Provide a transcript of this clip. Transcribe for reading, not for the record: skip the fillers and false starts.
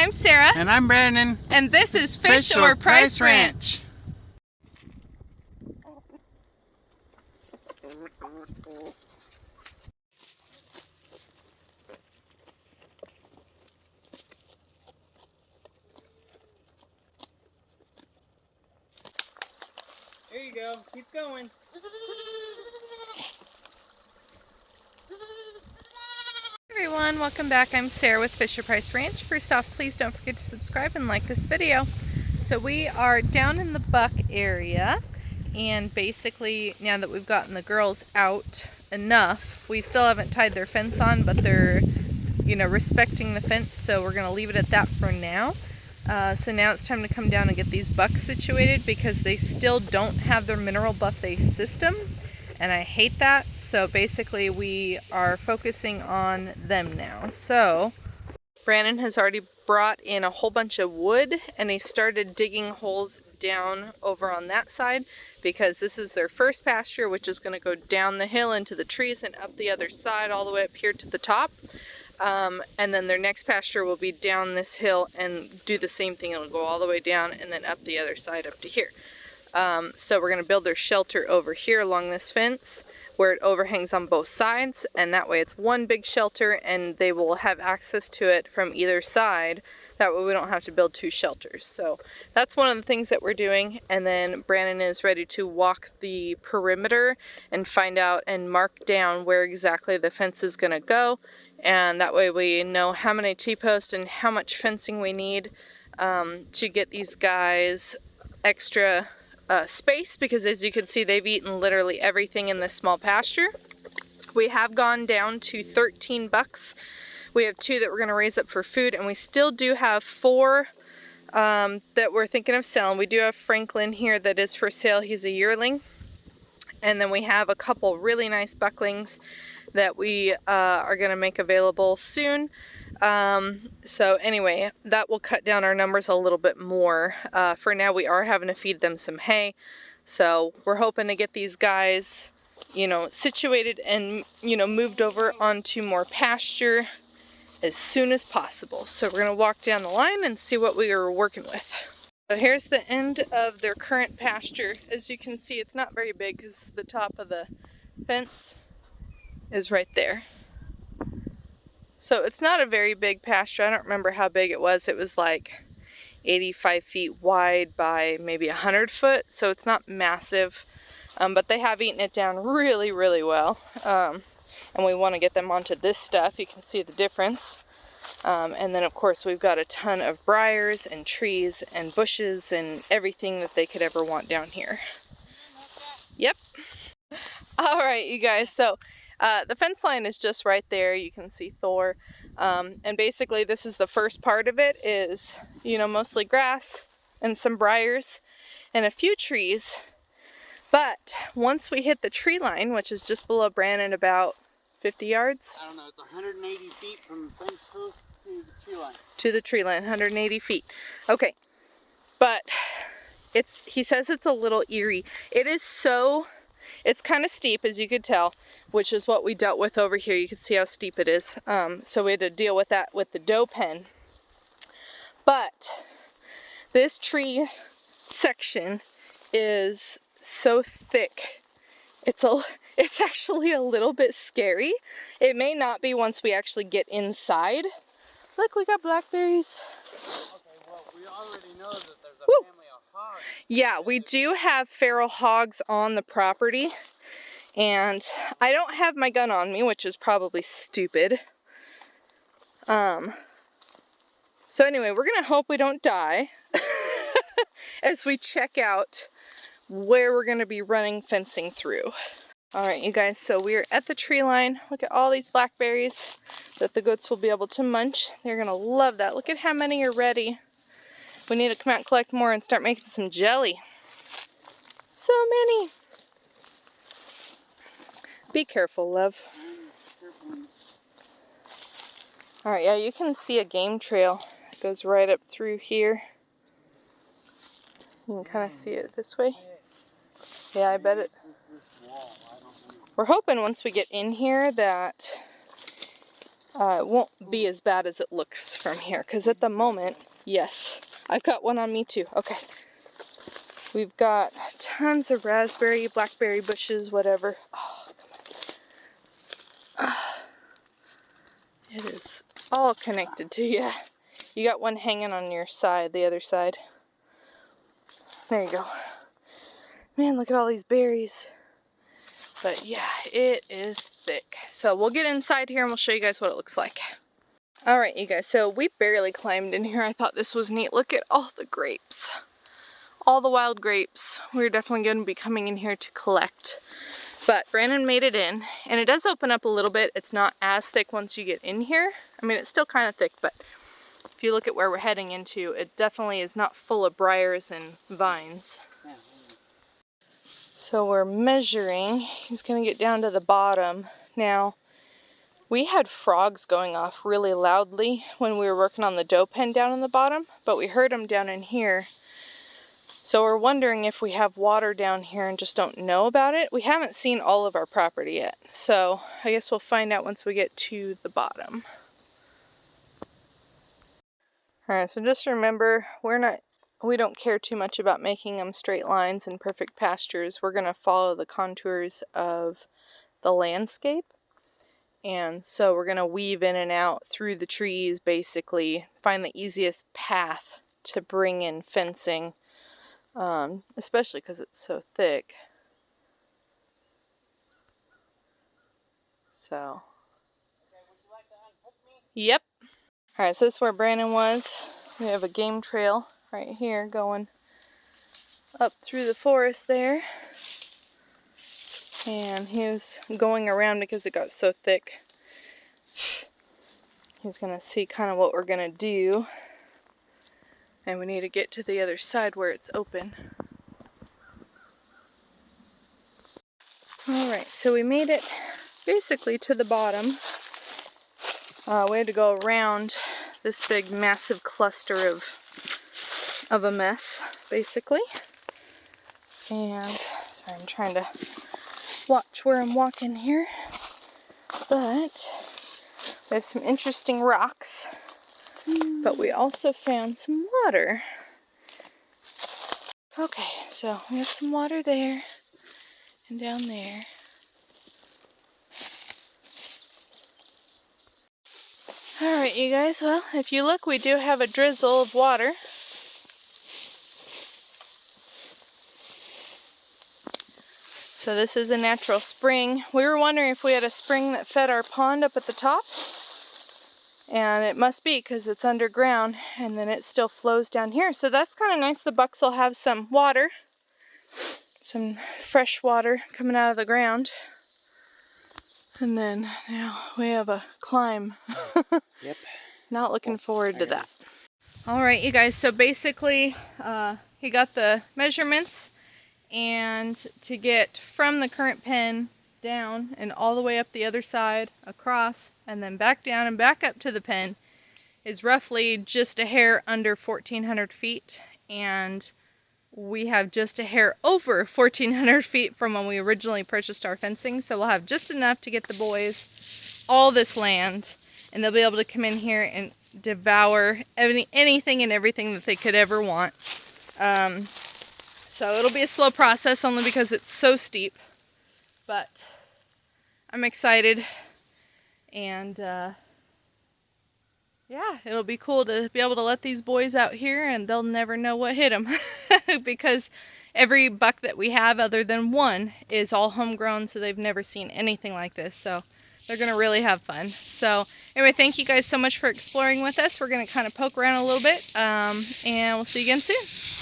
I'm Sarah. And I'm Brandon. And this is Fish or Price Ranch. There you go. Keep going. Everyone, welcome back. I'm Sarah with Fish or Price Ranch. First off, please don't forget to subscribe and like this video. So we are down in the buck area, and basically now that we've gotten the girls out enough, we still haven't tied their fence on, but they're, respecting the fence, so we're gonna leave it at that for now. So now it's time to come down and get these bucks situated because they still don't have their mineral buffet system. And I hate that, so basically we are focusing on them now. So Brandon has already brought in a whole bunch of wood, and he started digging holes down over on that side because this is their first pasture, which is going to go down the hill into the trees and up the other side all the way up here to the top. And then their next pasture will be down this hill and do the same thing. It'll go all the way down and then up the other side up to here. So we're going to build their shelter over here along this fence where it overhangs on both sides, and that way it's one big shelter and they will have access to it from either side. That way we don't have to build two shelters. So that's one of the things that we're doing, and then Brandon is ready to walk the perimeter and find out and mark down where exactly the fence is going to go, and that way we know how many T-posts and how much fencing we need to get these guys extra space, because as you can see, they've eaten literally everything in this small pasture. We have gone down to 13 bucks. We have 2 that we're going to raise up for food, and we still do have 4 that we're thinking of selling. We do have Franklin here that is for sale. He's a yearling. And then we have a couple really nice bucklings that we are going to make available soon. So anyway, that will cut down our numbers a little bit more. For now, we are having to feed them some hay. So we're hoping to get these guys, situated and, moved over onto more pasture as soon as possible. So we're going to walk down the line and see what we are working with. So here's the end of their current pasture. As you can see, it's not very big because the top of the fence is right there. So it's not a very big pasture. I don't remember how big it was. It was like 85 feet wide by maybe 100 foot. So it's not massive, but they have eaten it down really, really well. And we want to get them onto this stuff. You can see the difference. And then of course we've got a ton of briars and trees and bushes and everything that they could ever want down here. Yep. All right, you guys. So the fence line is just right there. You can see Thor. And basically this is the first part of it is, mostly grass and some briars and a few trees. But once we hit the tree line, which is just below Brandon about 50 yards. I don't know, it's 180 feet from the fence post to the tree line. To the tree line, 180 feet. Okay, but he says it's a little eerie. It's kind of steep, as you could tell, which is what we dealt with over here. You can see how steep it is. So we had to deal with that with the doe pen. But this tree section is so thick. It's actually a little bit scary. It may not be once we actually get inside. Look, we got blackberries. Okay, well, we already know that there's a family of hogs. Yeah, we do have feral hogs on the property. And I don't have my gun on me, which is probably stupid. So anyway, we're gonna hope we don't die as we check out where we're gonna be running fencing through. All right, you guys, so we're at the tree line. Look at all these blackberries that the goats will be able to munch. They're gonna love that. Look at how many are ready. We need to come out and collect more and start making some jelly. So many. Be careful, love. All right, yeah, you can see a game trail. It goes right up through here. You can kind of see it this way. Yeah, I bet it. We're hoping once we get in here that it won't be as bad as it looks from here. Because at the moment, yes, I've got one on me too. Okay. We've got tons of raspberry, blackberry bushes, whatever. Oh, come on. It is all connected to you. You got one hanging on your side, the other side. There you go. Man, look at all these berries. But yeah, it is thick. So we'll get inside here and we'll show you guys what it looks like. Alright, you guys, so we barely climbed in here. I thought this was neat. Look at all the grapes. All the wild grapes. We're definitely going to be coming in here to collect. But Brandon made it in, and it does open up a little bit. It's not as thick once you get in here. I mean, it's still kind of thick, but if you look at where we're heading into, it definitely is not full of briars and vines. Yeah. So we're measuring. He's going to get down to the bottom. Now, we had frogs going off really loudly when we were working on the doe pen down in the bottom, but we heard them down in here. So we're wondering if we have water down here and just don't know about it. We haven't seen all of our property yet, so I guess we'll find out once we get to the bottom. Alright, so just remember, we don't care too much about making them straight lines and perfect pastures. We're going to follow the contours of the landscape. And so we're going to weave in and out through the trees, basically, find the easiest path to bring in fencing. Especially because it's so thick. So. Okay, would you like to unhook me? Yep. Alright, so this is where Brandon was. We have a game trail right here going up through the forest there. And he was going around because it got so thick. He's going to see kind of what we're going to do. And we need to get to the other side where it's open. Alright, so we made it basically to the bottom. We had to go around this big massive cluster of a mess, basically. And sorry, I'm trying to watch where I'm walking here. But we have some interesting rocks. But we also found some water. Okay, so we have some water there and down there. Alright, you guys, well, if you look, we do have a drizzle of water. So this is a natural spring. We were wondering if we had a spring that fed our pond up at the top. And it must be because it's underground and then it still flows down here. So that's kind of nice. The bucks will have some water, some fresh water coming out of the ground. And then now we have a climb. Yep. Not looking forward to that. All right, you guys, so basically he got the measurements, and to get from the current pen down and all the way up the other side, across, and then back down and back up to the pen is roughly just a hair under 1,400 feet, and we have just a hair over 1,400 feet from when we originally purchased our fencing, so we'll have just enough to get the boys all this land, and they'll be able to come in here and devour anything and everything that they could ever want. So it'll be a slow process only because it's so steep, but I'm excited, and yeah, it'll be cool to be able to let these boys out here and they'll never know what hit them because every buck that we have other than one is all homegrown, so they've never seen anything like this, so they're going to really have fun. So anyway, thank you guys so much for exploring with us. We're going to kind of poke around a little bit, and we'll see you again soon.